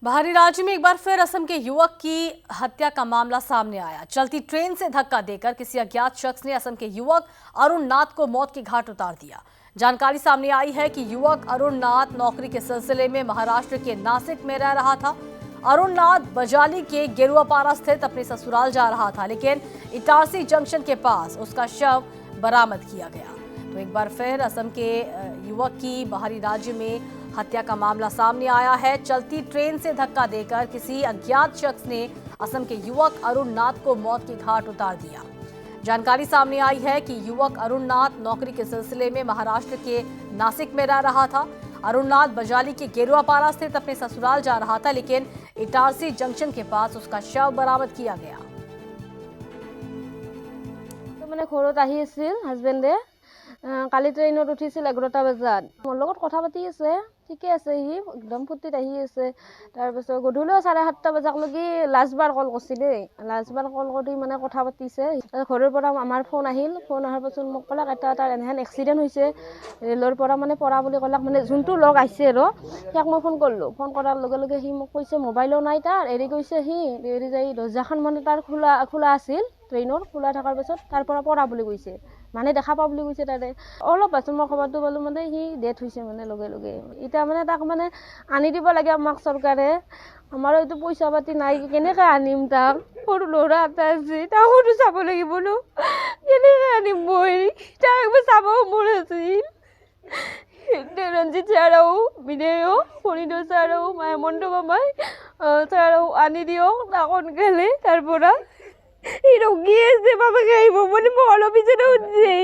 बाहरी राज्य में एक बार फिर असम के युवक की हत्या का मामला सामने आया। चलती ट्रेन से धक्का देकर किसी अज्ञात शख्स ने असम के युवक अरुण नाथ को मौत के घाट उतार दिया। जानकारी सामने आई है कि युवक अरुण नाथ नौकरी के सिलसिले में महाराष्ट्र के नासिक में रह रहा था। अरुण नाथ बजाली के गेरुआपारा स्थित अपने ससुराल जा रहा था, लेकिन इटारसी जंक्शन के पास उसका शव बरामद किया गया। तो एक बार फिर असम के युवक की बाहरी राज्य में हत्या का मामला सामने आया है। चलती ट्रेन से धक्का देकर किसी अज्ञात शख्स ने असम के युवक अरुण नाथ को मौत के घाट उतार दिया। जानकारी सामने आई है कि युवक अरुण नाथ नौकरी के सिलसिले में महाराष्ट्र के नासिक में रह रहा था। अरुण नाथ बजाली के गेरुआपारा स्थित अपने ससुराल जा रहा था, लेकिन इटारसी जंक्शन के पास उसका शव बरामद किया गया। तो मैंने घरत आহি আছিল হাজবেণ্ডে কালি ট্ৰেইনত উঠিছিল 11টা বজাত মোৰ লগত কথা পাতি আছে ঠিকে আছে সি একদম ফুৰ্তিত আহি আছে তাৰপিছত গধূলিও 7:30 বজালৈকে লাষ্টবাৰ কল কৰিছিল লাষ্টবাৰ কল কৰি মানে কথা পাতিছে ঘৰৰ পৰা আমাৰ ফোন আহিল ফোন অহাৰ পাছত মোক ক'লে এটা এনেহেন এক্সিডেণ্ট হৈছে ৰেলৰ পৰা মানে পৰা বুলি ক'লাক মানে যোনটো লগ আহিছে আৰু তাক মই ফোন কৰিলোঁ ফোন কৰাৰ লগে লগে সি মোক কৈছে মোবাইলো নাই তাৰ এৰি গৈছে সি এৰি যাই দৰ্জাখন মানে তাৰ খোলা আছিল ট্ৰেইনৰ খোলা থকাৰ পাছত তাৰ পৰা বুলি কৈছে মানে দেখা পা বুলি কৈছে তাৰে অলপ পাছত মই খবৰটো পালোঁ মানে সি ডেথ হৈছে মানে লগে লগে এতিয়া মানে তাক মানে আনি দিব লাগে আমাক চৰকাৰে আমাৰ এইটো পইচা পাতি নাই কেনেকৈ আনিম তাক সৰু ল'ৰা এটা আছে তাকোতো চাব লাগিব ন কেনেকৈ আনিম মই তাক একবাৰ চাব মন আছিল ৰঞ্জিত ছাৰেও বিনয়ো ফণীধৰ ছাৰেও হেমন্ত মামাই ছাৰেও আনি দিয়ক তাক সোনকালে তাৰ পৰা রোগী আছে বাবাকে আইব মানে মল পিছনে উঠছে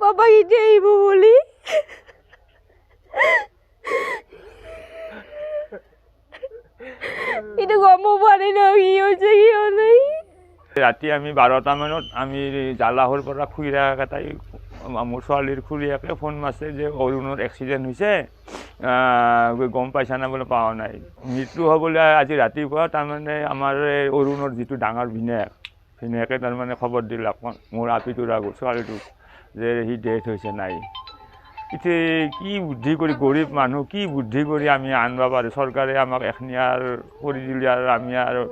বাবা ইটে আইব বলি এটা গম পারে না কি হয়েছে কি নাই রাতে আমি 12টা মানত আমি জালাহৰ পৰা খুইৰা কাটাই মোৰ ছোৱালীৰ খুৰীয়াকে ফোন মাছে যে অৰুণৰ এক্সিডেণ্ট হৈছে গম পাইছা না বোলে পাৱা নাই মৃত্যু হ'বলৈ আজি ৰাতিপুৱা তাৰমানে আমাৰ অৰুণৰ যিটো ডাঙৰ ভিনেকে তাৰমানে খবৰ দিলাক মোৰ আপিটোৰ আগত ছোৱালীটোক যে সি ডেথ হৈছে নাই এতিয়া কি বুদ্ধি কৰি গৰীব মানুহ কি বুদ্ধি কৰি আমি আনবা পাৰোঁ চৰকাৰে আমাক এখনিয়াৰ কৰি দিলে আৰু আমি আৰু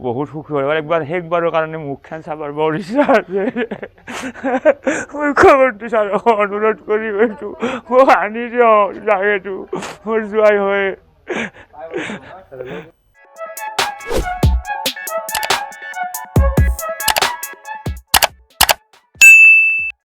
বহুত সুখী হয় একবাৰ শেষবাৰৰ কাৰণে মুখখন চাবৰ বৰ ইচ্ছা আছে মই খবৰটো চাৰ অনুৰোধ কৰি গৈছোঁ মোক আনি দিয়ক লাগেতো মোৰ জোৱাই হয়